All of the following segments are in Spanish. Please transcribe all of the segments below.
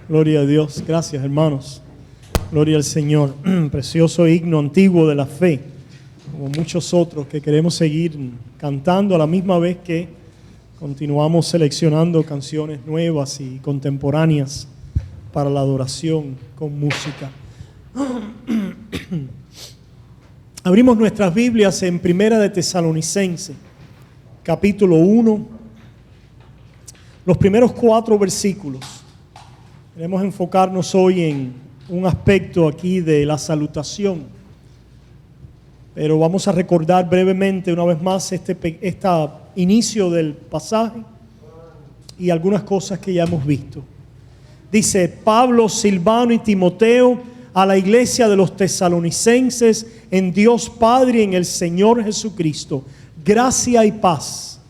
Gloria a Dios. Gracias, hermanos. Gloria al Señor. Precioso himno antiguo de la fe, como muchos otros que queremos seguir cantando a la misma vez que continuamos seleccionando canciones nuevas y contemporáneas para la adoración con música. Abrimos nuestras Biblias en Primera de Tesalonicenses, capítulo 1, los primeros 4 versículos. Queremos enfocarnos hoy en un aspecto aquí de la pero vamos a recordar brevemente una vez más este inicio del pasaje y algunas cosas que ya hemos visto. Dice: Pablo, Silvano y Timoteo, a la iglesia de los tesalonicenses, en Dios Padre y en el Señor Jesucristo, gracia y paz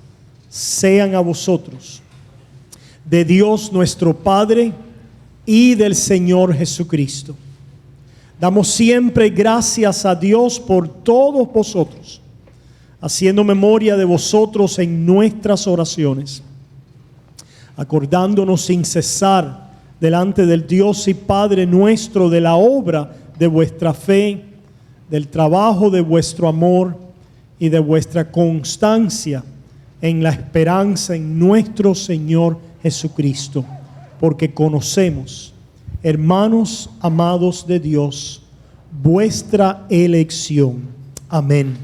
sean a vosotros, de Dios nuestro Padre y del Señor Jesucristo. Damos siempre gracias a Dios por todos vosotros, haciendo memoria de vosotros en nuestras oraciones, acordándonos sin cesar delante del Dios y Padre nuestro de la obra de vuestra fe, del trabajo de vuestro amor y de vuestra constancia en la esperanza en nuestro Señor Jesucristo, porque conocemos, hermanos amados de Dios, vuestra elección. Amén.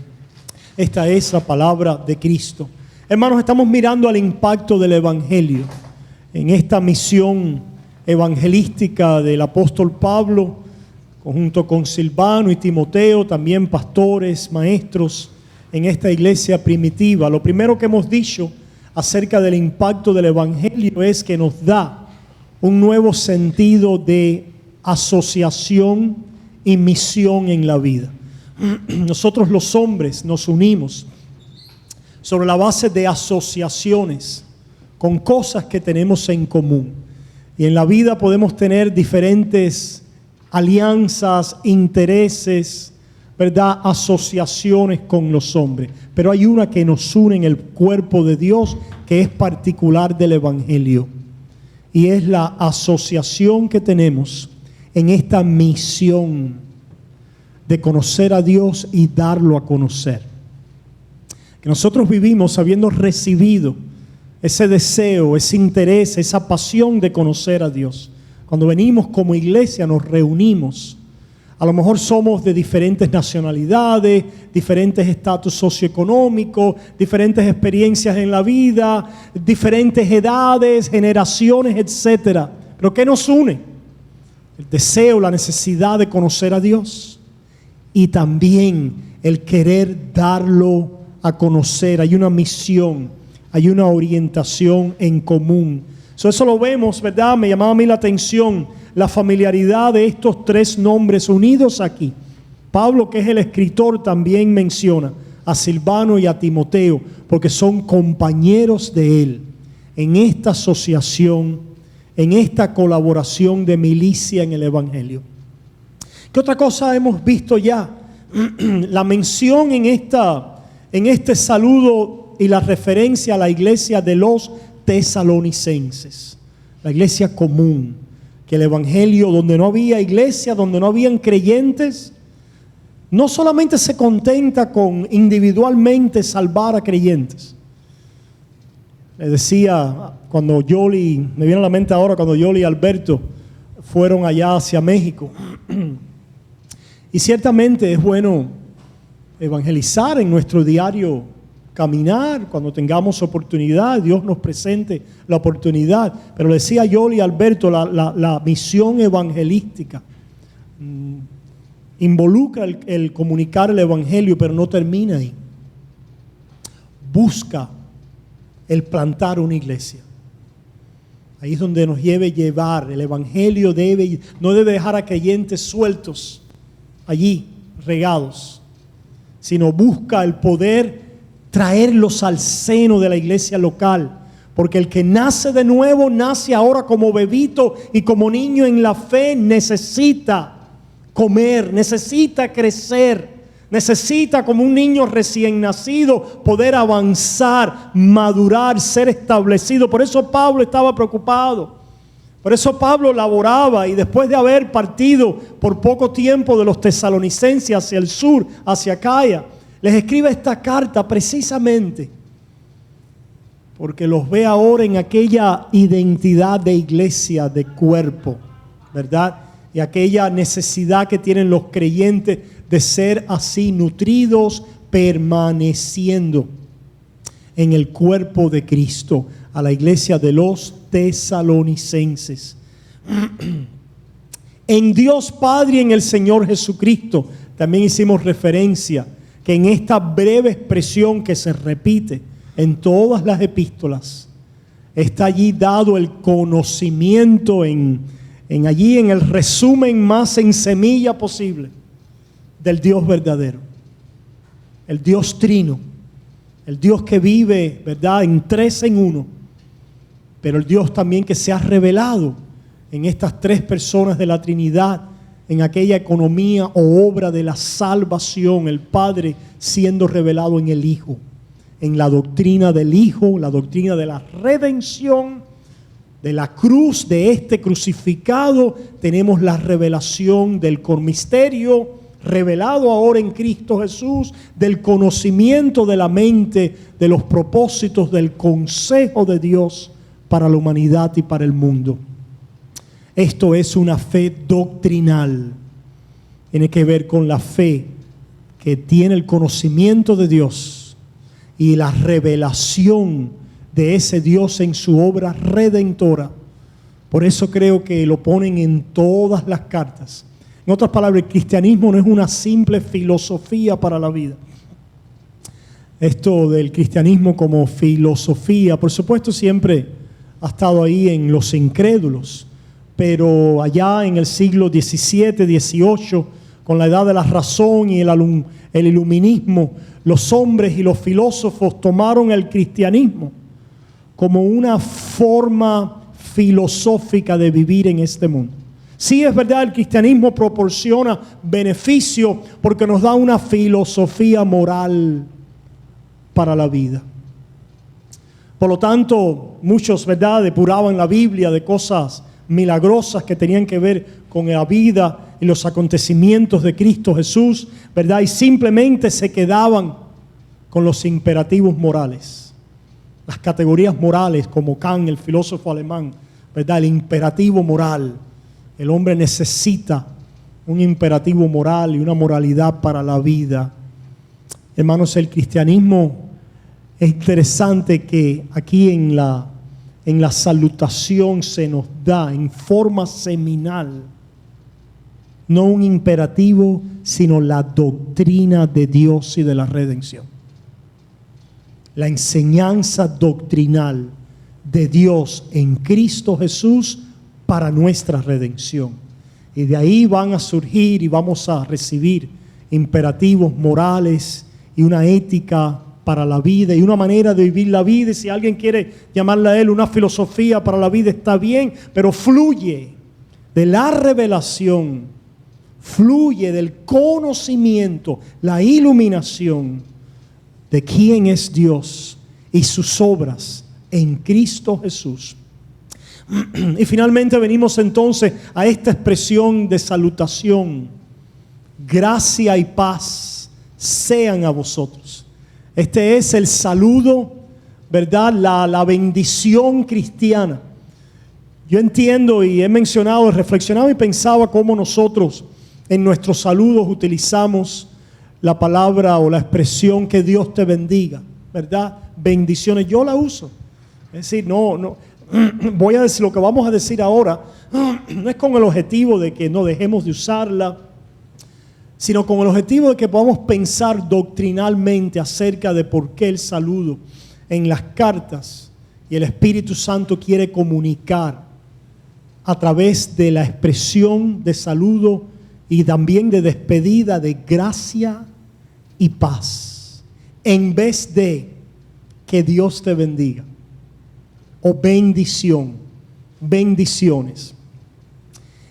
Esta es la palabra de Cristo. Hermanos, estamos mirando al impacto del Evangelio en esta misión evangelística del apóstol Pablo, junto con Silvano y Timoteo, también pastores, maestros en esta iglesia primitiva. Lo primero que hemos dicho acerca del impacto del Evangelio es que nos da un nuevo sentido de asociación y misión en la vida. Nosotros los hombres nos unimos sobre la base de asociaciones con cosas que tenemos en común. Y en la vida podemos tener diferentes alianzas, intereses, ¿verdad? Asociaciones con los hombres. Pero hay una que nos une en el cuerpo de Dios, que es particular del Evangelio. Y es la asociación que tenemos en esta misión de conocer a Dios y darlo a conocer. Que nosotros vivimos habiendo recibido ese deseo, ese interés, esa pasión de conocer a Dios. Cuando venimos como iglesia nos reunimos. A lo mejor somos de diferentes nacionalidades, diferentes estatus socioeconómicos, diferentes experiencias en la vida, diferentes edades, generaciones, etc. ¿Pero qué nos une? El deseo, la necesidad de conocer a Dios y también el querer darlo a conocer. Hay una misión, hay una orientación en común. Eso lo vemos, ¿verdad? Me llamaba a mí la atención la familiaridad de estos 3 nombres unidos aquí. Pablo, que es el escritor, también menciona a Silvano y a Timoteo, porque son compañeros de él en esta asociación, en esta colaboración de milicia en el Evangelio. ¿Qué otra cosa hemos visto ya? La mención en este saludo y la referencia a la iglesia de los tesalonicenses, la iglesia común. Que el Evangelio, donde no había iglesia, donde no habían creyentes, no solamente se contenta con individualmente salvar a creyentes. Le decía cuando Yoli, me viene a la mente ahora cuando Yoli y Alberto fueron allá hacia México. Y ciertamente es bueno evangelizar en nuestro diario caminar, cuando tengamos oportunidad, Dios nos presente la oportunidad. Pero decía Yoli y Alberto, la misión evangelística involucra el comunicar el Evangelio, pero no termina ahí. Busca el plantar una iglesia. Ahí es donde nos debe llevar. El Evangelio no debe dejar a creyentes sueltos allí, regados, sino busca el poder traerlos al seno de la iglesia local, porque el que nace de nuevo, nace ahora como bebito y como niño en la fe, necesita comer, necesita crecer, necesita como un niño recién nacido poder avanzar, madurar, ser establecido. Por eso Pablo estaba preocupado Por eso Pablo laboraba y después de haber partido por poco tiempo de los tesalonicenses hacia el sur, hacia Acaya, les escribe esta carta precisamente porque los ve ahora en aquella identidad de iglesia, de cuerpo, ¿verdad? Y aquella necesidad que tienen los creyentes de ser así nutridos, permaneciendo en el cuerpo de Cristo, a la iglesia de los tesalonicenses. En Dios Padre y en el Señor Jesucristo, también hicimos referencia que en esta breve expresión que se repite en todas las epístolas, está allí dado el conocimiento allí en el resumen más en semilla posible del Dios verdadero, el Dios trino, el Dios que vive, ¿verdad?, en tres en uno, pero el Dios también que se ha revelado en estas tres personas de la Trinidad, en aquella economía o obra de la salvación, el Padre siendo revelado en el Hijo, en la doctrina del Hijo, la doctrina de la redención, de la cruz, de este crucificado, tenemos la revelación del misterio revelado ahora en Cristo Jesús, del conocimiento de la mente, de los propósitos del consejo de Dios para la humanidad y para el mundo. Esto es una fe doctrinal. Tiene que ver con la fe que tiene el conocimiento de Dios y la revelación de ese Dios en su obra redentora. Por eso creo que lo ponen en todas las cartas. En otras palabras, el cristianismo no es una simple filosofía para la vida. Esto del cristianismo como filosofía, por supuesto, siempre ha estado ahí en los incrédulos, pero allá en el siglo XVII, XVIII, con la edad de la razón y el iluminismo, los hombres y los filósofos tomaron el cristianismo como una forma filosófica de vivir en este mundo. Sí, es verdad, el cristianismo proporciona beneficio porque nos da una filosofía moral para la vida. Por lo tanto, muchos, ¿verdad?, depuraban la Biblia de cosas milagrosas que tenían que ver con la vida y los acontecimientos de Cristo Jesús, ¿verdad? Y simplemente se quedaban con los imperativos morales, las categorías morales, como Kant, el filósofo alemán, ¿verdad? El imperativo moral. El hombre necesita un imperativo moral y una moralidad para la vida. Hermanos, el cristianismo, es interesante que aquí en la salutación se nos da en forma seminal, no un imperativo, sino la doctrina de Dios y de la redención. La enseñanza doctrinal de Dios en Cristo Jesús para nuestra redención. Y de ahí van a surgir y vamos a recibir imperativos morales y una ética para la vida y una manera de vivir la vida. Y si alguien quiere llamarle a él una filosofía para la vida, está bien, pero fluye de la revelación, fluye del conocimiento, la iluminación de quién es Dios y sus obras en Cristo Jesús. Y finalmente venimos entonces a esta expresión de salutación: gracia y paz sean a vosotros. Este es el saludo, ¿verdad? La bendición cristiana. Yo entiendo y he mencionado, reflexionado y pensaba cómo nosotros en nuestros saludos utilizamos la palabra o la expresión que Dios te bendiga, ¿verdad? Bendiciones, yo la uso. Es decir, no, voy a decir lo que vamos a decir ahora, no es con el objetivo de que no dejemos de usarla, sino con el objetivo de que podamos pensar doctrinalmente acerca de por qué el saludo en las cartas y el Espíritu Santo quiere comunicar a través de la expresión de saludo y también de despedida de gracia y paz, en vez de que Dios te bendiga o bendición, bendiciones.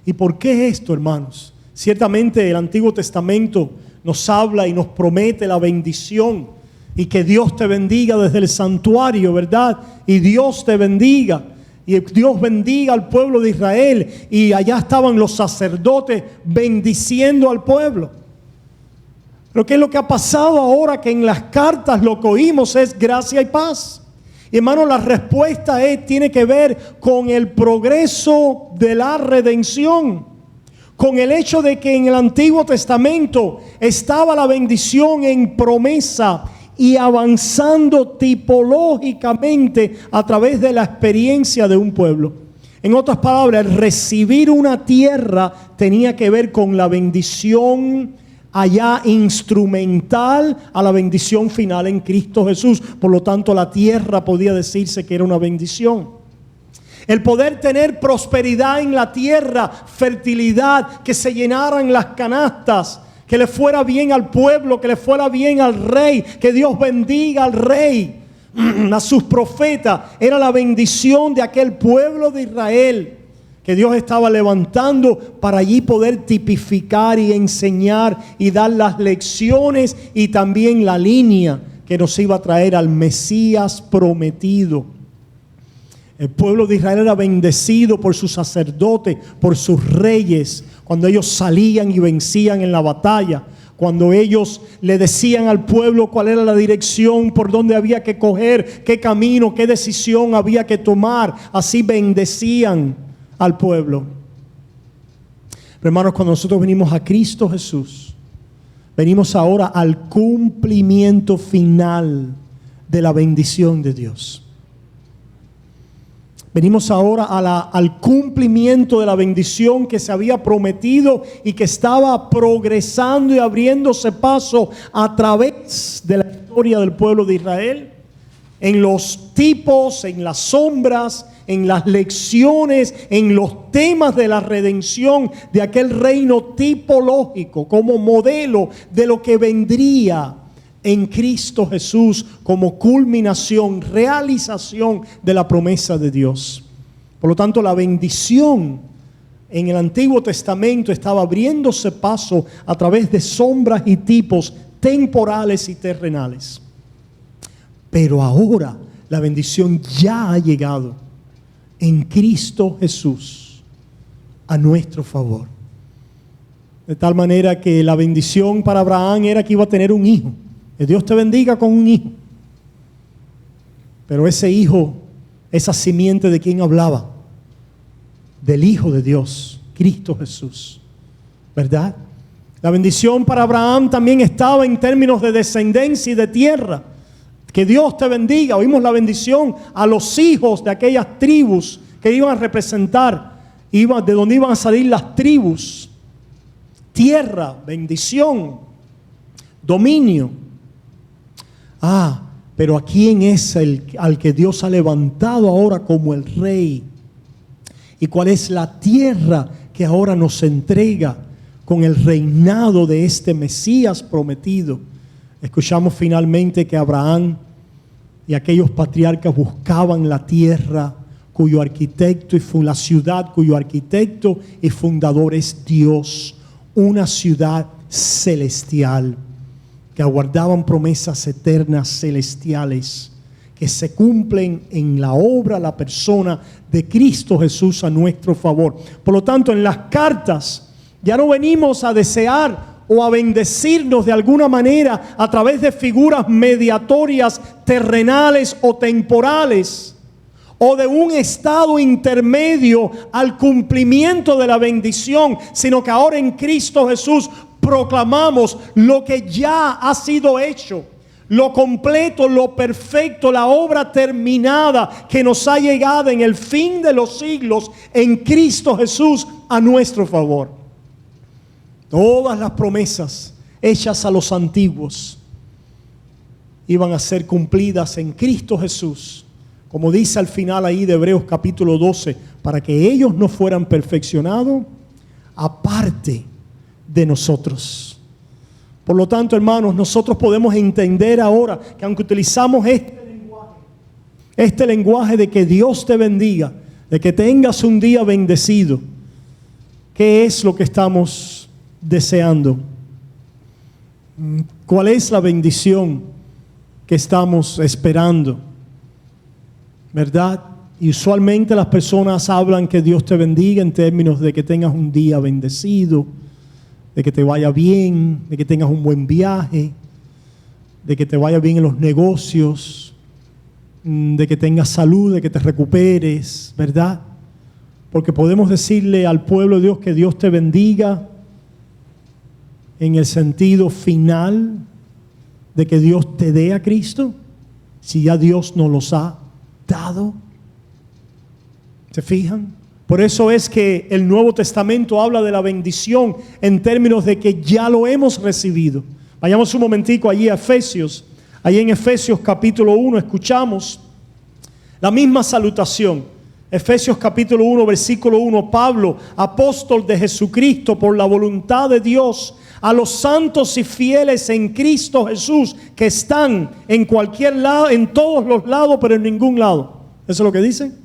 ¿Y por qué esto, hermanos? Ciertamente el Antiguo Testamento nos habla y nos promete la bendición y que Dios te bendiga desde el santuario, ¿verdad? Y Dios te bendiga y Dios bendiga al pueblo de Israel, y allá estaban los sacerdotes bendiciendo al pueblo. Pero ¿qué es lo que ha pasado ahora? Que en las cartas lo que oímos es gracia y paz. Y hermano, la respuesta tiene que ver con el progreso de la redención, con el hecho de que en el Antiguo Testamento estaba la bendición en promesa y avanzando tipológicamente a través de la experiencia de un pueblo. En otras palabras, el recibir una tierra tenía que ver con la bendición allá instrumental a la bendición final en Cristo Jesús. Por lo tanto, la tierra podía decirse que era una bendición. El poder tener prosperidad en la tierra, fertilidad, que se llenaran las canastas, que le fuera bien al pueblo, que le fuera bien al rey, que Dios bendiga al rey, a sus profetas, era la bendición de aquel pueblo de Israel que Dios estaba levantando para allí poder tipificar y enseñar y dar las lecciones y también la línea que nos iba a traer al Mesías prometido. El pueblo de Israel era bendecido por sus sacerdotes, por sus reyes, cuando ellos salían y vencían en la batalla, cuando ellos le decían al pueblo cuál era la dirección, por dónde había que coger, qué camino, qué decisión había que tomar. Así bendecían al pueblo. Pero hermanos, cuando nosotros venimos a Cristo Jesús, venimos ahora al cumplimiento final de la bendición de Dios. Venimos ahora al cumplimiento de la bendición que se había prometido y que estaba progresando y abriéndose paso a través de la historia del pueblo de Israel, en los tipos, en las sombras, en las lecciones, en los temas de la redención de aquel reino tipológico como modelo de lo que vendría en Cristo Jesús como culminación, realización de la promesa de Dios. Por lo tanto, la bendición en el Antiguo Testamento estaba abriéndose paso a través de sombras y tipos temporales y terrenales. Pero ahora la bendición ya ha llegado en Cristo Jesús a nuestro favor. De tal manera que la bendición para Abraham era que iba a tener un hijo. Que Dios te bendiga con un hijo. Pero ese hijo, esa simiente, ¿de quién hablaba? Del Hijo de Dios, Cristo Jesús, ¿verdad? La bendición para Abraham también estaba en términos de descendencia y de tierra. Que Dios te bendiga. Oímos la bendición a los hijos de aquellas tribus que iban a representar, de donde iban a salir las tribus. Tierra, bendición, dominio. Pero ¿a quién es al que Dios ha levantado ahora como el rey? ¿Y cuál es la tierra que ahora nos entrega con el reinado de este Mesías prometido? Escuchamos finalmente que Abraham y aquellos patriarcas buscaban la tierra cuyo arquitecto la ciudad cuyo arquitecto y fundador es Dios, una ciudad celestial, que aguardaban promesas eternas celestiales que se cumplen en la obra, la persona de Cristo Jesús a nuestro favor. Por lo tanto, en las cartas ya no venimos a desear o a bendecirnos de alguna manera a través de figuras mediatorias terrenales o temporales, o de un estado intermedio al cumplimiento de la bendición, sino que ahora en Cristo Jesús proclamamos lo que ya ha sido hecho, lo completo, lo perfecto, la obra terminada que nos ha llegado en el fin de los siglos en Cristo Jesús a nuestro favor. Todas las promesas hechas a los antiguos iban a ser cumplidas en Cristo Jesús, como dice al final ahí de Hebreos capítulo 12, para que ellos no fueran perfeccionados aparte de nosotros. Por lo tanto, hermanos, nosotros podemos entender ahora que aunque utilizamos este lenguaje de que Dios te bendiga, de que tengas un día bendecido, ¿qué es lo que estamos deseando? ¿Cuál es la bendición que estamos esperando? ¿Verdad? Y usualmente las personas hablan que Dios te bendiga en términos de que tengas un día bendecido, de que te vaya bien, de que tengas un buen viaje, de que te vaya bien en los negocios, de que tengas salud, de que te recuperes, ¿verdad? Porque podemos decirle al pueblo de Dios que Dios te bendiga en el sentido final de que Dios te dé a Cristo, si ya Dios nos los ha dado. ¿Se fijan? Por eso es que el Nuevo Testamento habla de la bendición en términos de que ya lo hemos recibido. Vayamos un momentico allí a Efesios. Allí en Efesios capítulo 1 escuchamos la misma salutación. Efesios capítulo 1 versículo 1. Pablo, apóstol de Jesucristo por la voluntad de Dios, a los santos y fieles en Cristo Jesús que están en cualquier lado, en todos los lados, pero en ningún lado. ¿Eso es lo que dice?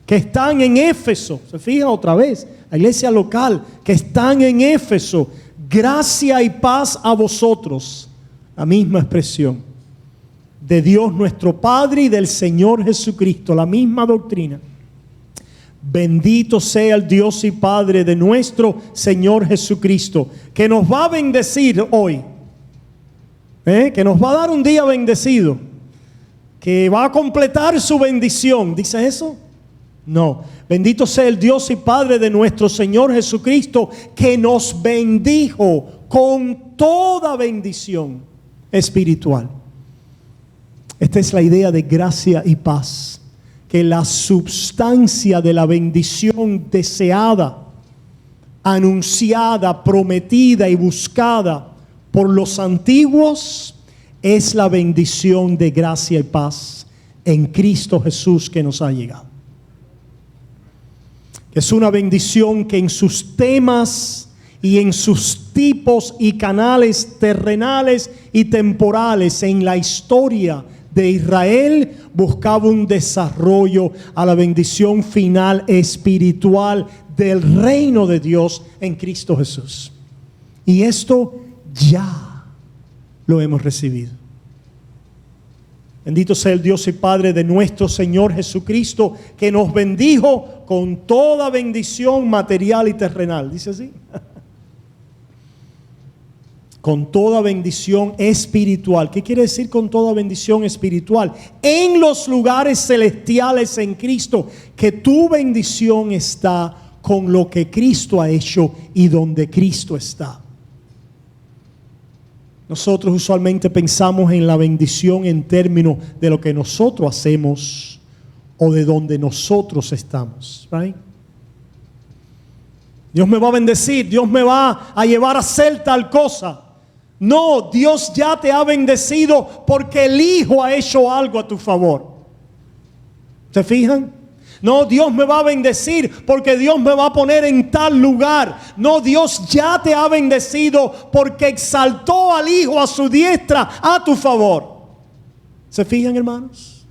Que están en Éfeso. Se fijan otra vez, la iglesia local, que están en Éfeso. Gracia y paz a vosotros. La misma expresión. De Dios nuestro Padre y del Señor Jesucristo. La misma doctrina. Bendito sea el Dios y Padre de nuestro Señor Jesucristo, que nos va a bendecir hoy. Que nos va a dar un día bendecido. Que va a completar su bendición. ¿Dice eso? No, bendito sea el Dios y Padre de nuestro Señor Jesucristo, que nos bendijo con toda bendición espiritual. Esta es la idea de gracia y paz, que la substancia de la bendición deseada, anunciada, prometida y buscada por los antiguos es la bendición de gracia y paz en Cristo Jesús que nos ha llegado. Es una bendición que en sus temas y en sus tipos y canales terrenales y temporales en la historia de Israel buscaba un desarrollo a la bendición final espiritual del reino de Dios en Cristo Jesús. Y esto ya lo hemos recibido. Bendito sea el Dios y Padre de nuestro Señor Jesucristo, que nos bendijo con toda bendición material y terrenal. ¿Dice así? Con toda bendición espiritual. ¿Qué quiere decir con toda bendición espiritual? En los lugares celestiales en Cristo. Que tu bendición está con lo que Cristo ha hecho y donde Cristo está. Nosotros usualmente pensamos en la bendición en términos de lo que nosotros hacemos o de donde nosotros estamos. Right? Dios me va a bendecir, Dios me va a llevar a hacer tal cosa. No, Dios ya te ha bendecido porque el Hijo ha hecho algo a tu favor. ¿Se fijan? No, Dios me va a bendecir porque Dios me va a poner en tal lugar. No, Dios ya te ha bendecido porque exaltó al Hijo a su diestra a tu favor. ¿Se fijan, hermanos?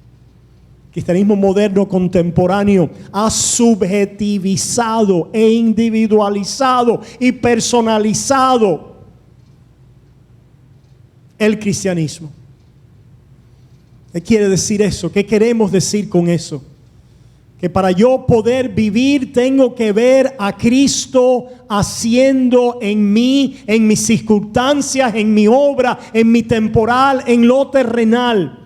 El cristianismo moderno contemporáneo ha subjetivizado e individualizado y personalizado el cristianismo. ¿Qué quiere decir eso? ¿Qué queremos decir con eso? Que para yo poder vivir tengo que ver a Cristo haciendo en mí, en mis circunstancias, en mi obra, en mi temporal, en lo terrenal.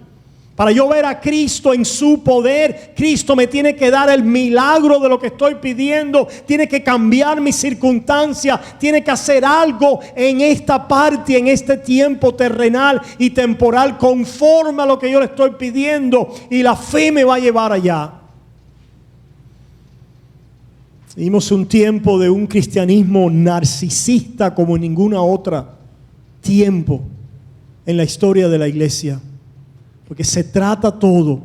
Para yo ver a Cristo en su poder, Cristo me tiene que dar el milagro de lo que estoy pidiendo. Tiene que cambiar mis circunstancias. Tiene que hacer algo en esta parte, en este tiempo terrenal y temporal, conforme a lo que yo le estoy pidiendo. Y la fe me va a llevar allá. Vivimos un tiempo de un cristianismo narcisista como en ninguna otra tiempo en la historia de la iglesia. Porque se trata todo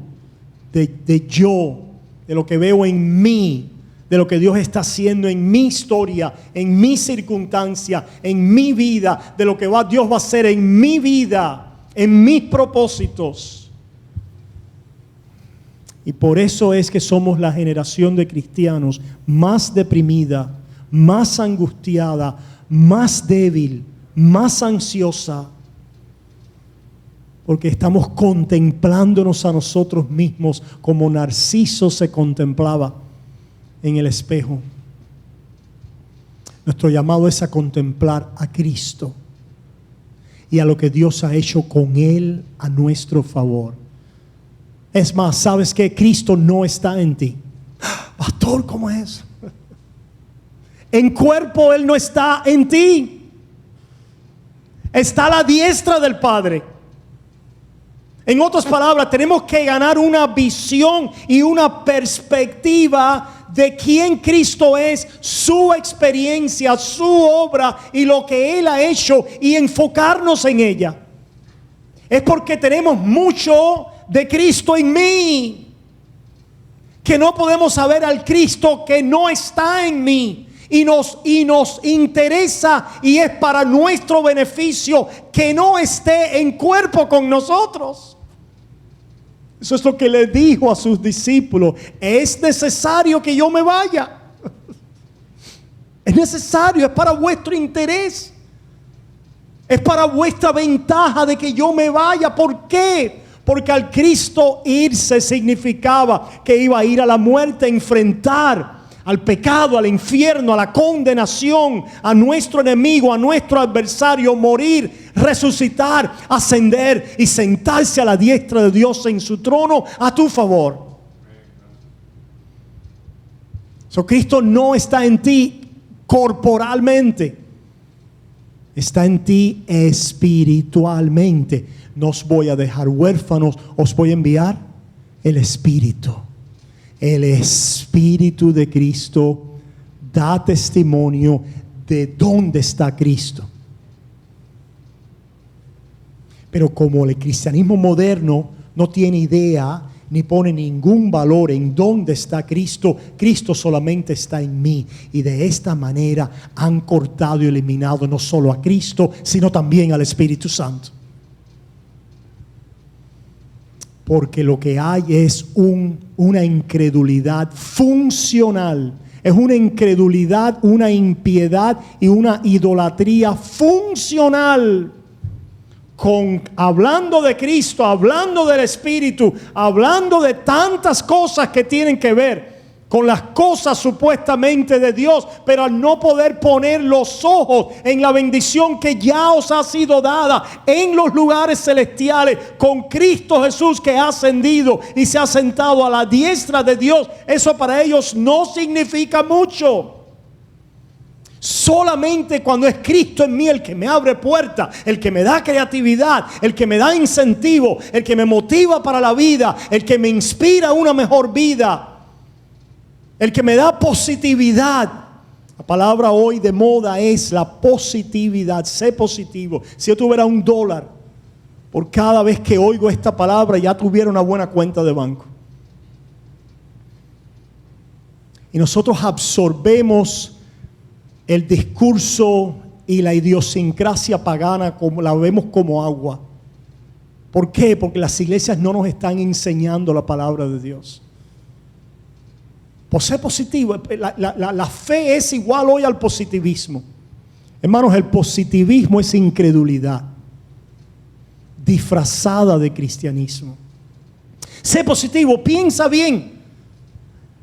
de yo, de lo que veo en mí, de lo que Dios está haciendo en mi historia, en mi circunstancia, en mi vida, de lo que Dios va a hacer en mi vida, en mis propósitos. Y por eso es que somos la generación de cristianos más deprimida, más angustiada, más débil, más ansiosa. Porque estamos contemplándonos a nosotros mismos como Narciso se contemplaba en el espejo. Nuestro llamado es a contemplar a Cristo y a lo que Dios ha hecho con Él a nuestro favor. Es más, ¿sabes qué? Cristo no está en ti. Pastor, ¿cómo es? En cuerpo Él no está en ti. Está a la diestra del Padre. En otras palabras, tenemos que ganar una visión y una perspectiva de quién Cristo es, su experiencia, su obra y lo que Él ha hecho, y enfocarnos en ella. Es porque tenemos mucho de Cristo en mí, que no podemos saber al Cristo que no está en mí. Y nos interesa, y es para nuestro beneficio, que no esté en cuerpo con nosotros. Eso es lo que le dijo a sus discípulos: es necesario que yo me vaya. Es necesario, es para vuestro interés. Es para vuestra ventaja de que yo me vaya. ¿Por qué? Porque al Cristo irse significaba que iba a ir a la muerte, a enfrentar al pecado, al infierno, a la condenación, a nuestro enemigo, a nuestro adversario, morir, resucitar, ascender y sentarse a la diestra de Dios en su trono a tu favor. Cristo no está en ti corporalmente, está en ti espiritualmente. No os voy a dejar huérfanos, os voy a enviar el Espíritu. El Espíritu de Cristo da testimonio de dónde está Cristo. Pero como el cristianismo moderno no tiene idea ni pone ningún valor en dónde está Cristo, Cristo solamente está en mí. Y de esta manera han cortado y eliminado no solo a Cristo, sino también al Espíritu Santo. Porque lo que hay es una incredulidad funcional. Es una incredulidad, una impiedad y una idolatría funcional. Hablando de Cristo, hablando del Espíritu, hablando de tantas cosas que tienen que ver con las cosas supuestamente de Dios, pero al no poder poner los ojos en la bendición que ya os ha sido dada en los lugares celestiales con Cristo Jesús, que ha ascendido y se ha sentado a la diestra de Dios, eso para ellos no significa mucho. Solamente cuando es Cristo en mí el que me abre puertas, el que me da creatividad, el que me da incentivo, el que me motiva para la vida, el que me inspira a una mejor vida, el que me da positividad. La palabra hoy de moda es la positividad. Sé positivo. Si yo tuviera $1 por cada vez que oigo esta palabra, ya tuviera una buena cuenta de banco. Y nosotros absorbemos el discurso y la idiosincrasia pagana, como la vemos como agua. ¿Por qué? Porque las iglesias no nos están enseñando la palabra de Dios. Por ser positivo, la fe es igual hoy al positivismo. Hermanos, el positivismo es incredulidad disfrazada de cristianismo. Sé positivo, piensa bien,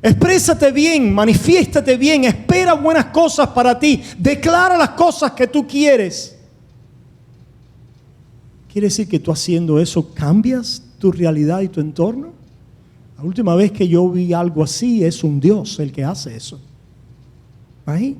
exprésate bien, manifiéstate bien, espera buenas cosas para ti, declara las cosas que tú quieres. ¿Quiere decir que tú haciendo eso cambias tu realidad y tu entorno? La última vez que yo vi algo así, es un Dios el que hace eso. ¿Ahí?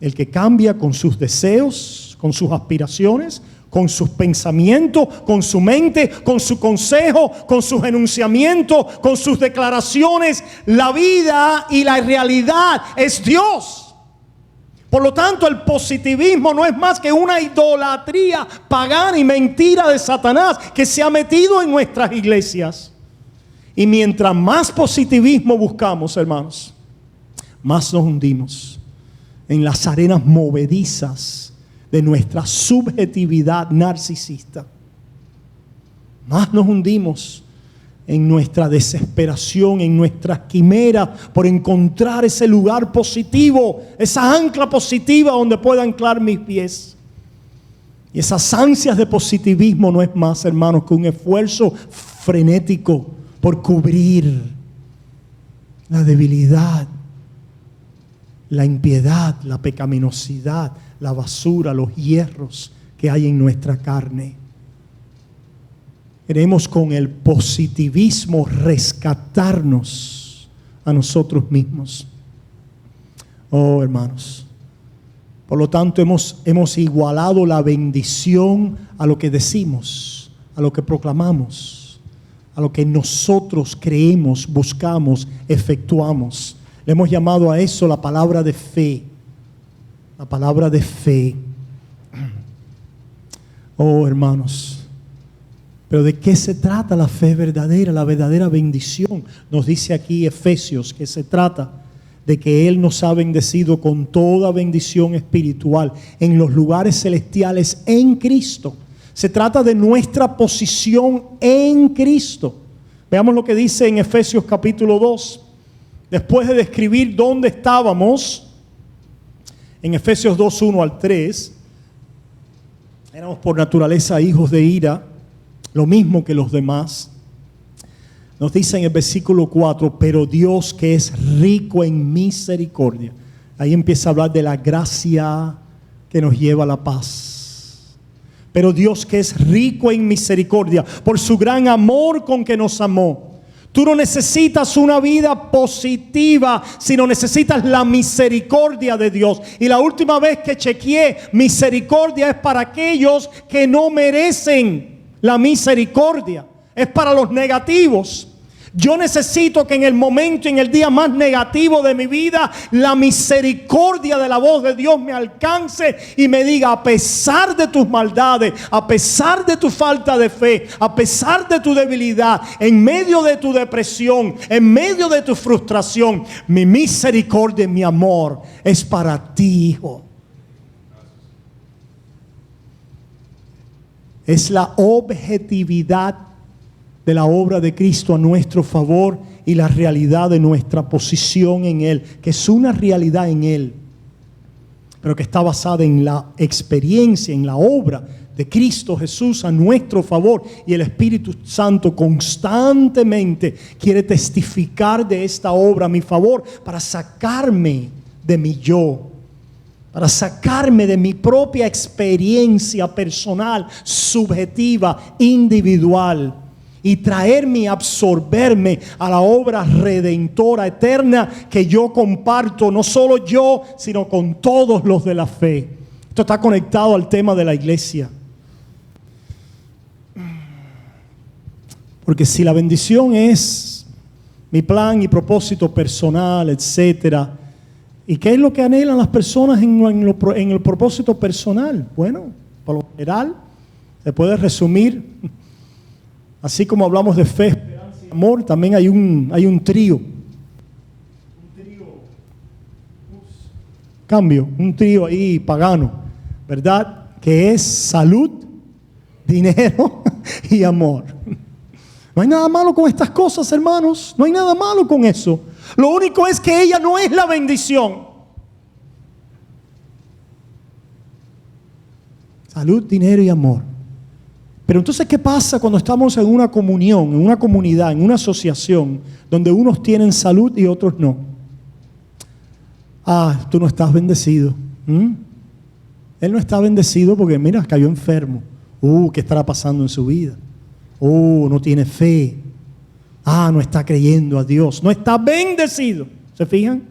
El que cambia con sus deseos, con sus aspiraciones, con sus pensamientos, con su mente, con su consejo, con sus enunciamientos, con sus declaraciones. La vida y la realidad es Dios. Por lo tanto, el positivismo no es más que una idolatría pagana y mentira de Satanás que se ha metido en nuestras iglesias. Y mientras más positivismo buscamos, hermanos, más nos hundimos en las arenas movedizas de nuestra subjetividad narcisista. Más nos hundimos en nuestra desesperación, en nuestra quimera por encontrar ese lugar positivo, esa ancla positiva donde pueda anclar mis pies. Y esas ansias de positivismo no es más, hermanos, que un esfuerzo frenético por cubrir la debilidad, la impiedad, la pecaminosidad, la basura, los hierros que hay en nuestra carne. Queremos con el positivismo rescatarnos a nosotros mismos. Oh, hermanos. Por lo tanto, hemos igualado la bendición a lo que decimos, a lo que proclamamos, a lo que nosotros creemos, buscamos, efectuamos. Le hemos llamado a eso la palabra de fe. La palabra de fe. Oh, hermanos. Pero ¿de qué se trata la fe verdadera, la verdadera bendición? Nos dice aquí Efesios que se trata de que Él nos ha bendecido con toda bendición espiritual en los lugares celestiales en Cristo. Se trata de nuestra posición en Cristo. Veamos lo que dice en Efesios capítulo 2. Después de describir dónde estábamos, en Efesios 2, 1 al 3, éramos por naturaleza hijos de ira, lo mismo que los demás. Nos dice en el versículo 4, pero Dios que es rico en misericordia. Ahí empieza a hablar de la gracia que nos lleva a la paz. Pero Dios que es rico en misericordia, por su gran amor con que nos amó. Tú no necesitas una vida positiva, sino necesitas la misericordia de Dios. Y la última vez que chequeé, misericordia es para aquellos que no merecen la misericordia. Es para los negativos. Yo necesito que en el momento, en el día más negativo de mi vida, la misericordia de la voz de Dios me alcance y me diga, a pesar de tus maldades, a pesar de tu falta de fe, a pesar de tu debilidad, en medio de tu depresión, en medio de tu frustración, mi misericordia y mi amor es para ti, hijo. Es la objetividad de la obra de Cristo a nuestro favor y la realidad de nuestra posición en Él, que es una realidad en Él, pero que está basada en la experiencia, en la obra de Cristo Jesús a nuestro favor. Y el Espíritu Santo constantemente quiere testificar de esta obra a mi favor para sacarme de mi yo, para sacarme de mi propia experiencia personal, subjetiva, individual, y traerme y absorberme a la obra redentora eterna que yo comparto, no solo yo, sino con todos los de la fe. Esto está conectado al tema de la iglesia. Porque si la bendición es mi plan y propósito personal, etcétera, ¿y qué es lo que anhelan las personas en el propósito personal? Bueno, por lo general se puede resumir. Así como hablamos de fe, esperanza y amor, también hay un trío. Un trío ahí pagano, ¿verdad? Que es salud, dinero y amor. No hay nada malo con estas cosas, hermanos. No hay nada malo con eso. Lo único es que ella no es la bendición. Salud, dinero y amor. Pero entonces, ¿qué pasa cuando estamos en una comunión, en una comunidad, en una asociación, donde unos tienen salud y otros no? Ah, tú no estás bendecido. Él no está bendecido porque, mira, cayó enfermo. ¿Qué estará pasando en su vida? No tiene fe. No está creyendo a Dios. No está bendecido. ¿Se fijan?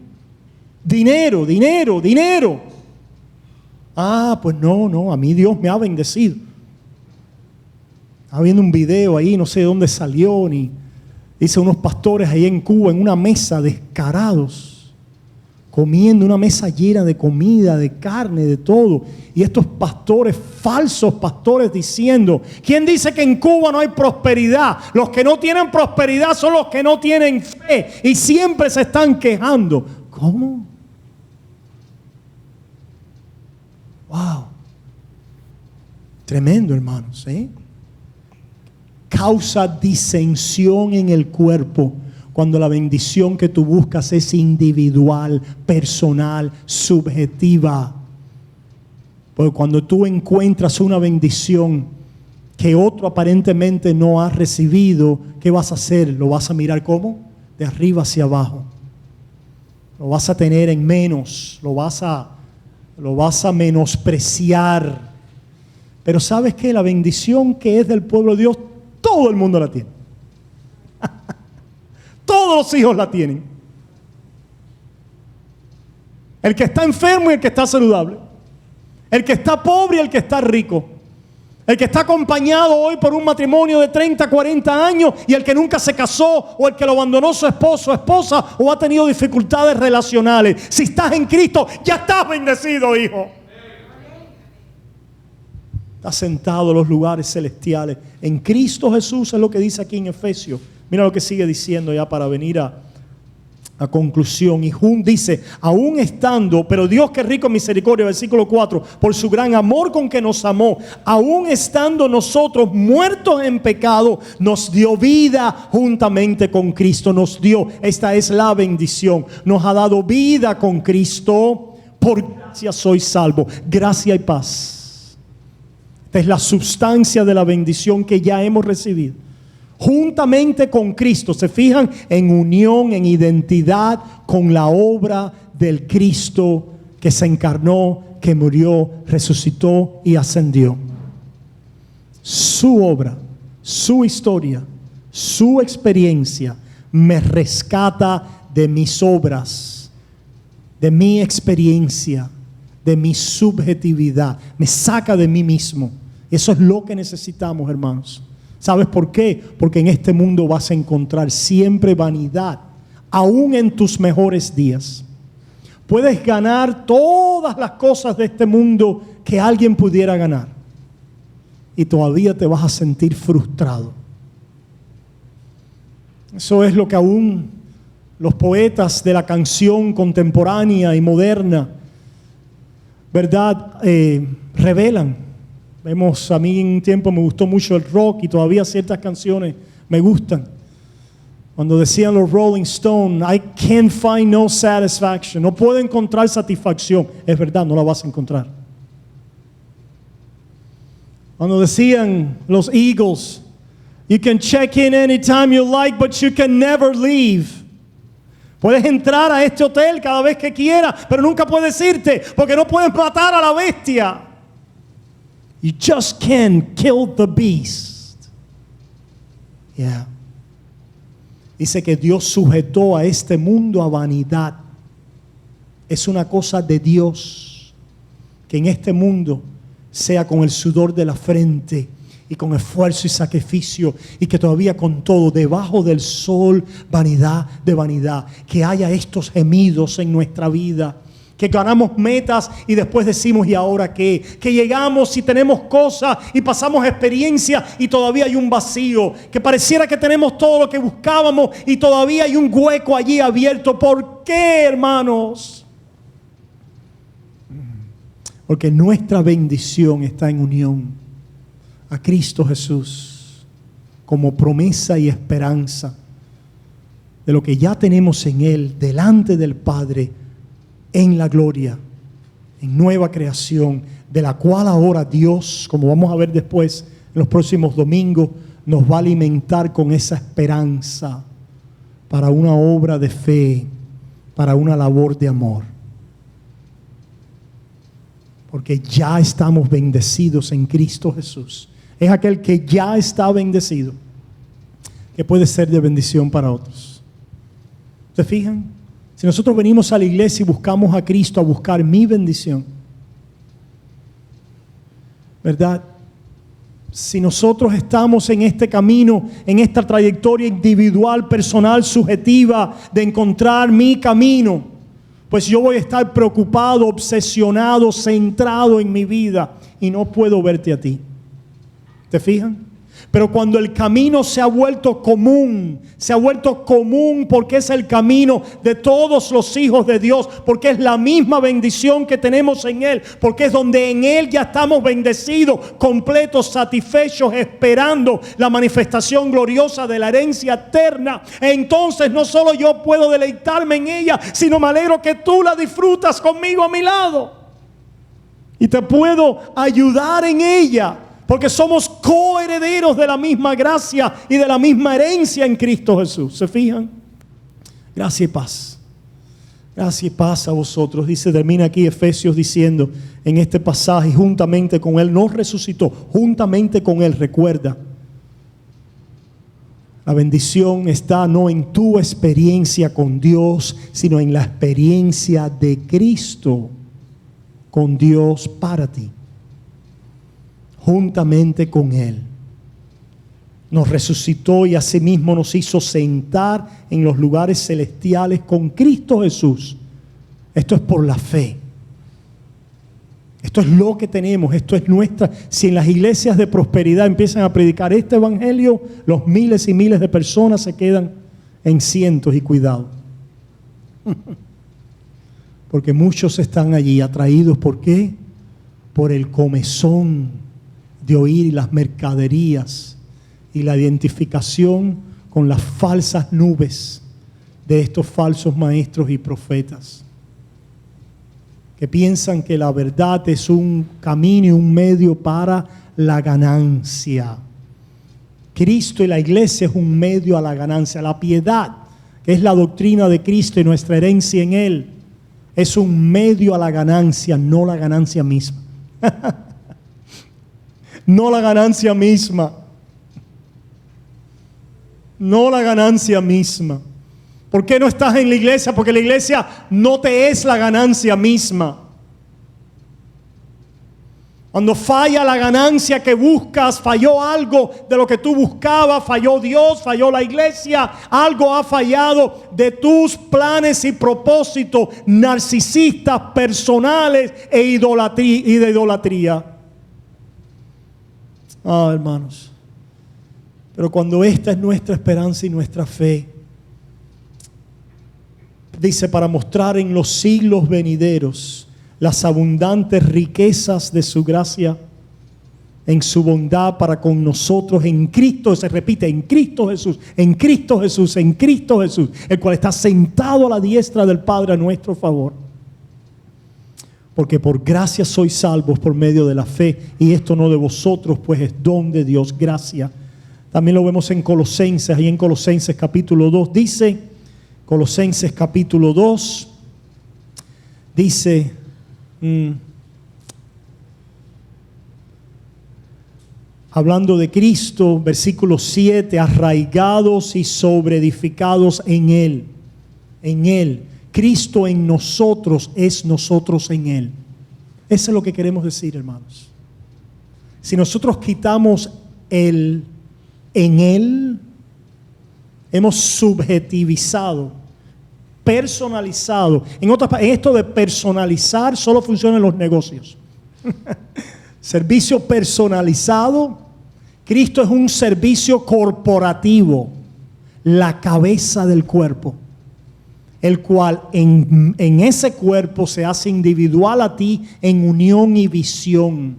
Dinero, dinero, dinero. Pues no, a mí Dios me ha bendecido. Estaba viendo un video ahí, no sé de dónde salió, dice unos pastores ahí en Cuba, en una mesa descarados, comiendo, una mesa llena de comida, de carne, de todo. Y estos pastores, falsos pastores, diciendo, ¿quién dice que en Cuba no hay prosperidad? Los que no tienen prosperidad son los que no tienen fe y siempre se están quejando. ¿Cómo? Wow. Tremendo, hermanos, ¿eh? Causa disensión en el cuerpo cuando la bendición que tú buscas es individual, personal, subjetiva. Porque cuando tú encuentras una bendición que otro aparentemente no ha recibido, ¿qué vas a hacer? ¿Lo vas a mirar cómo? De arriba hacia abajo. Lo vas a tener en menos, lo vas a menospreciar. Pero ¿sabes qué? La bendición que es del pueblo de Dios, todo el mundo la tiene. Todos los hijos la tienen. El que está enfermo y el que está saludable. El que está pobre y el que está rico. El que está acompañado hoy por un matrimonio de 30, 40 años y el que nunca se casó o el que lo abandonó su esposo o esposa o ha tenido dificultades relacionales. Si estás en Cristo, ya estás bendecido, hijo. Estás sentado en los lugares celestiales. En Cristo Jesús es lo que dice aquí en Efesios. Mira lo que sigue diciendo ya para venir a conclusión. Y dice, aún estando, pero Dios que es rico en misericordia, versículo 4, por su gran amor con que nos amó, aún estando nosotros muertos en pecado, nos dio vida juntamente con Cristo. Nos dio, esta es la bendición, nos ha dado vida con Cristo. Por gracia soy salvo. Gracia y paz. Esta es la sustancia de la bendición que ya hemos recibido. Juntamente con Cristo, se fijan, en unión, en identidad con la obra del Cristo que se encarnó, que murió, resucitó y ascendió. Su obra, su historia, su experiencia me rescata de mis obras, de mi experiencia, de mi subjetividad, me saca de mí mismo. Eso es lo que necesitamos, hermanos. ¿Sabes por qué? Porque en este mundo vas a encontrar siempre vanidad, aún en tus mejores días. Puedes ganar todas las cosas de este mundo que alguien pudiera ganar y todavía te vas a sentir frustrado. Eso es lo que aún los poetas de la canción contemporánea y moderna, ¿verdad? Revelan. Vemos, a mí en un tiempo me gustó mucho el rock y todavía ciertas canciones me gustan. Cuando decían los Rolling Stones, I can't find no satisfaction. No puedo encontrar satisfacción. Es verdad, no la vas a encontrar. Cuando decían los Eagles, you can check in anytime you like, but you can never leave. Puedes entrar a este hotel cada vez que quieras, pero nunca puedes irte porque no puedes matar a la bestia. You just can't kill the beast. Yeah. Dice que Dios sujetó a este mundo a vanidad. Es una cosa de Dios que en este mundo sea con el sudor de la frente y con esfuerzo y sacrificio, y que todavía con todo debajo del sol, vanidad de vanidad, que haya estos gemidos en nuestra vida. Que ganamos metas y después decimos, ¿y ahora qué? Que llegamos y tenemos cosas y pasamos experiencias y todavía hay un vacío. Que pareciera que tenemos todo lo que buscábamos y todavía hay un hueco allí abierto. ¿Por qué, hermanos? Porque nuestra bendición está en unión a Cristo Jesús como promesa y esperanza de lo que ya tenemos en Él delante del Padre, en la gloria, en nueva creación, de la cual ahora Dios, como vamos a ver después en los próximos domingos, nos va a alimentar con esa esperanza para una obra de fe, para una labor de amor. Porque ya estamos bendecidos en Cristo Jesús. Es aquel que ya está bendecido, que puede ser de bendición para otros. ¿Se fijan? Si nosotros venimos a la iglesia y buscamos a Cristo a buscar mi bendición, ¿verdad? Si nosotros estamos en este camino, en esta trayectoria individual, personal, subjetiva, de encontrar mi camino, pues yo voy a estar preocupado, obsesionado, centrado en mi vida y no puedo verte a ti. ¿Te fijan? Pero cuando el camino se ha vuelto común porque es el camino de todos los hijos de Dios, porque es la misma bendición que tenemos en Él, porque es donde en Él ya estamos bendecidos, completos, satisfechos, esperando la manifestación gloriosa de la herencia eterna. Entonces no solo yo puedo deleitarme en ella, sino me alegro que tú la disfrutas conmigo a mi lado. Y te puedo ayudar en ella, porque somos coherederos de la misma gracia y de la misma herencia en Cristo Jesús. ¿Se fijan? Gracia y paz. Gracia y paz a vosotros. Dice, termina aquí Efesios diciendo en este pasaje, juntamente con Él, no resucitó, juntamente con Él, recuerda. La bendición está no en tu experiencia con Dios, sino en la experiencia de Cristo con Dios para ti. Juntamente con Él. Nos resucitó y asimismo nos hizo sentar en los lugares celestiales con Cristo Jesús. Esto es por la fe. Esto es lo que tenemos, esto es nuestra. Si en las iglesias de prosperidad empiezan a predicar este evangelio, los miles y miles de personas se quedan en cientos y cuidado. Porque muchos están allí atraídos, ¿por qué? Por el comezón de oír las mercaderías y la identificación con las falsas nubes de estos falsos maestros y profetas, que piensan que la verdad es un camino y un medio para la ganancia. Cristo y la iglesia es un medio a la ganancia. La piedad, que es la doctrina de Cristo y nuestra herencia en Él, es un medio a la ganancia, no la ganancia misma. No la ganancia misma. No la ganancia misma. ¿Por qué no estás en la iglesia? Porque la iglesia no te es la ganancia misma. Cuando falla la ganancia que buscas, falló algo de lo que tú buscabas, falló Dios, falló la iglesia, algo ha fallado de tus planes y propósitos narcisistas, personales e de idolatría. Hermanos, pero cuando esta es nuestra esperanza y nuestra fe, dice, para mostrar en los siglos venideros las abundantes riquezas de su gracia en su bondad para con nosotros en Cristo. Se repite, en Cristo Jesús, en Cristo Jesús, en Cristo Jesús, el cual está sentado a la diestra del Padre a nuestro favor. Porque por gracia sois salvos por medio de la fe, y esto no de vosotros, pues es don de Dios, gracia. También lo vemos en Colosenses, ahí en Colosenses capítulo 2 dice, Colosenses capítulo 2 dice, hablando de Cristo, versículo 7, arraigados y sobreedificados en Él. Cristo en nosotros es nosotros en Él. Eso es lo que queremos decir, hermanos. Si nosotros quitamos el en Él, hemos subjetivizado, personalizado. En esto de personalizar solo funciona en los negocios. Servicio personalizado. Cristo es un servicio corporativo, la cabeza del cuerpo, el cual en ese cuerpo se hace individual a ti en unión y visión,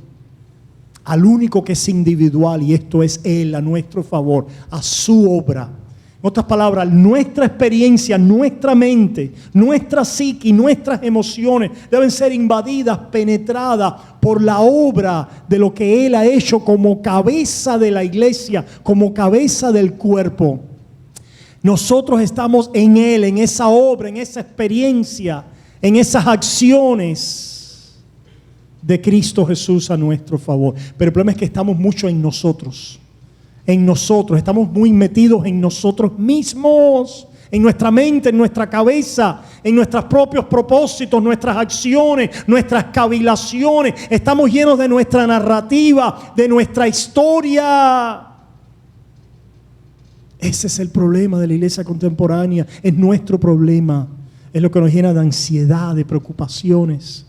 al único que es individual, y esto es Él a nuestro favor, a su obra. En otras palabras, nuestra experiencia, nuestra mente, nuestra psique y nuestras emociones deben ser invadidas, penetradas por la obra de lo que Él ha hecho como cabeza de la iglesia, como cabeza del cuerpo. Nosotros estamos en Él, en esa obra, en esa experiencia, en esas acciones de Cristo Jesús a nuestro favor. Pero el problema es que estamos mucho en nosotros. Estamos muy metidos en nosotros mismos, en nuestra mente, en nuestra cabeza, en nuestros propios propósitos, nuestras acciones, nuestras cavilaciones. Estamos llenos de nuestra narrativa, de nuestra historia. Ese es el problema de la iglesia contemporánea, es nuestro problema, es lo que nos llena de ansiedad, de preocupaciones.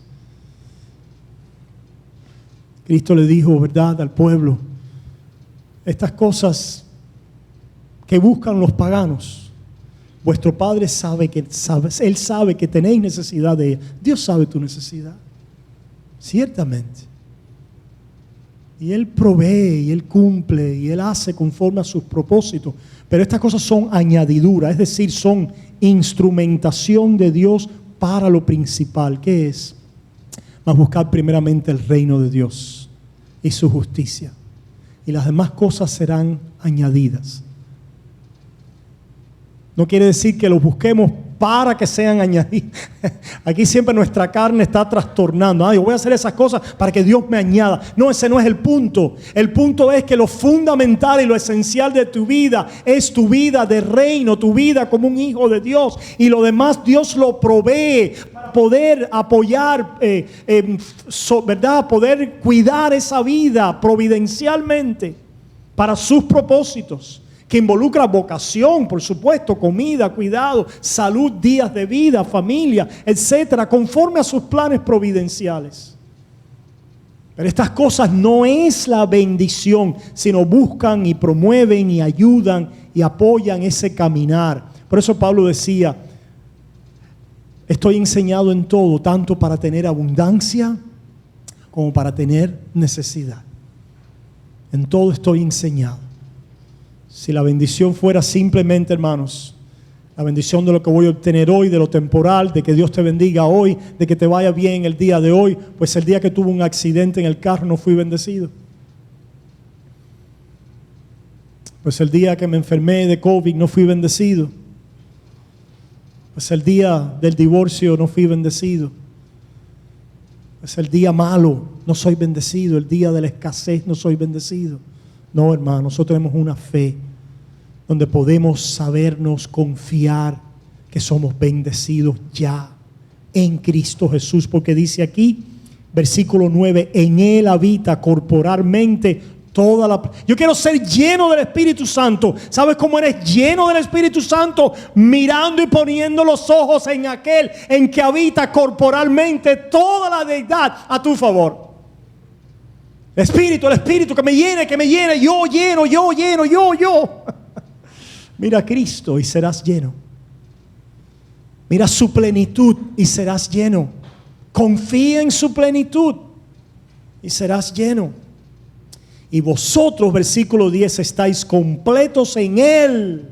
Cristo le dijo, ¿verdad?, al pueblo, estas cosas que buscan los paganos, vuestro Padre Él sabe que tenéis necesidad de ellas. Dios sabe tu necesidad, ciertamente. Y Él provee, y Él cumple, y Él hace conforme a sus propósitos. Pero estas cosas son añadidura, es decir, son instrumentación de Dios para lo principal. ¿Qué es? mas buscad primeramente el reino de Dios y su justicia, y las demás cosas serán añadidas. No quiere decir que los busquemos para que sean añadidas. Aquí siempre nuestra carne está trastornando. Yo voy a hacer esas cosas para que Dios me añada. No, ese no es el punto. El punto es que lo fundamental y lo esencial de tu vida es tu vida de reino, tu vida como un hijo de Dios. Y lo demás Dios lo provee para poder apoyar, ¿verdad? Poder cuidar esa vida providencialmente para sus propósitos, que involucra vocación, por supuesto, comida, cuidado, salud, días de vida, familia, etcétera, conforme a sus planes providenciales. Pero estas cosas no es la bendición, sino buscan y promueven y ayudan y apoyan ese caminar. Por eso Pablo decía: estoy enseñado en todo, tanto para tener abundancia como para tener necesidad. En todo estoy enseñado. Si la bendición fuera simplemente, hermanos, la bendición de lo que voy a obtener hoy, de lo temporal, de que Dios te bendiga hoy, de que te vaya bien el día de hoy, pues el día que tuve un accidente en el carro no fui bendecido. Pues el día que me enfermé de COVID no fui bendecido. Pues el día del divorcio no fui bendecido. Pues el día malo no soy bendecido. El día de la escasez no soy bendecido. No, hermano, nosotros tenemos una fe donde podemos sabernos confiar que somos bendecidos ya en Cristo Jesús, porque dice aquí, versículo 9, en Él habita corporalmente toda la... Yo quiero ser lleno del Espíritu Santo. ¿Sabes cómo eres lleno del Espíritu Santo? Mirando y poniendo los ojos en aquel en que habita corporalmente toda la deidad a tu favor. El Espíritu que me llene, yo lleno. Mira a Cristo y serás lleno. Mira su plenitud y serás lleno. Confía en su plenitud y serás lleno. Y vosotros, versículo 10, estáis completos en Él.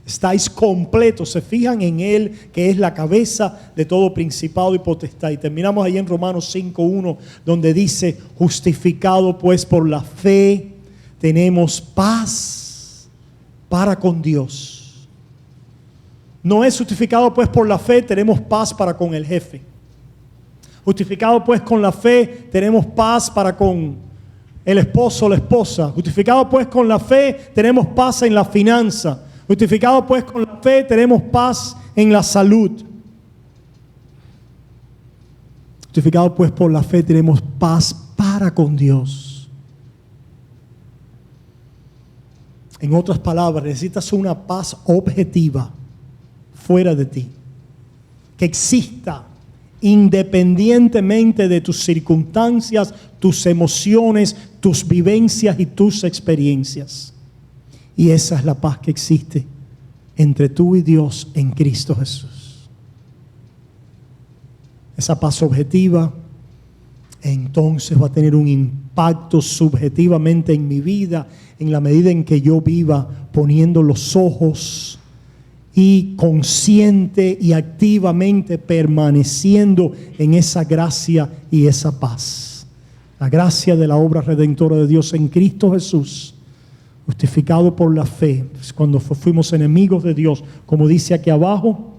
Estáis completos, se fijan en Él, que es la cabeza de todo principado y potestad. Y terminamos ahí en Romanos 5:1, donde dice: justificado pues por la fe, tenemos paz para con Dios. No es justificado pues por la fe, tenemos paz para con el jefe. Justificado pues con la fe, tenemos paz para con el esposo o la esposa. Justificado pues con la fe, tenemos paz en la finanza. Justificado pues con la fe, tenemos paz en la salud. Justificado pues por la fe, tenemos paz para con Dios. En otras palabras, necesitas una paz objetiva fuera de ti, que exista independientemente de tus circunstancias, tus emociones, tus vivencias y tus experiencias. Y esa es la paz que existe entre tú y Dios en Cristo Jesús. Esa paz objetiva entonces va a tener un impacto subjetivamente en mi vida, en la medida en que yo viva poniendo los ojos y consciente y activamente permaneciendo en esa gracia y esa paz. La gracia de la obra redentora de Dios en Cristo Jesús. Justificado por la fe, cuando fuimos enemigos de Dios, como dice aquí abajo,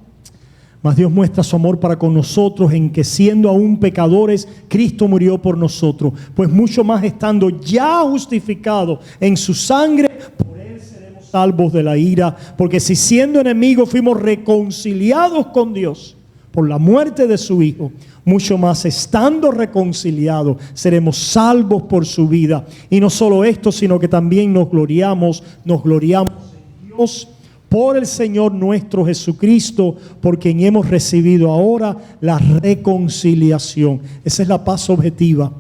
mas Dios muestra su amor para con nosotros en que siendo aún pecadores, Cristo murió por nosotros. Pues mucho más estando ya justificados en su sangre, por Él seremos salvos de la ira. Porque si siendo enemigos fuimos reconciliados con Dios por la muerte de su Hijo, mucho más estando reconciliados seremos salvos por su vida. Y no solo esto, sino que también nos gloriamos en Dios por el Señor nuestro Jesucristo, por quien hemos recibido ahora la reconciliación. Esa es la paz objetiva,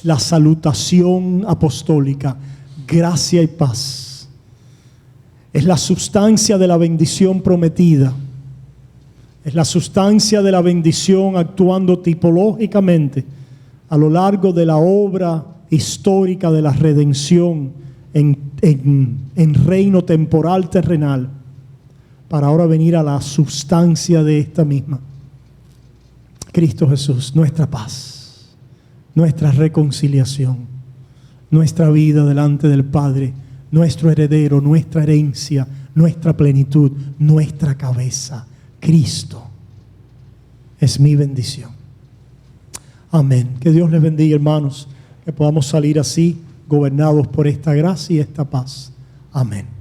la salutación apostólica, gracia y paz. Es la sustancia de la bendición prometida. Es la sustancia de la bendición actuando tipológicamente a lo largo de la obra histórica de la redención en reino temporal terrenal, para ahora venir a la sustancia de esta misma, Cristo Jesús, nuestra paz, nuestra reconciliación, nuestra vida delante del Padre, nuestro heredero, nuestra herencia, nuestra plenitud, nuestra cabeza. Cristo es mi bendición. Amén. Que Dios les bendiga, hermanos, que podamos salir así, gobernados por esta gracia y esta paz. Amén.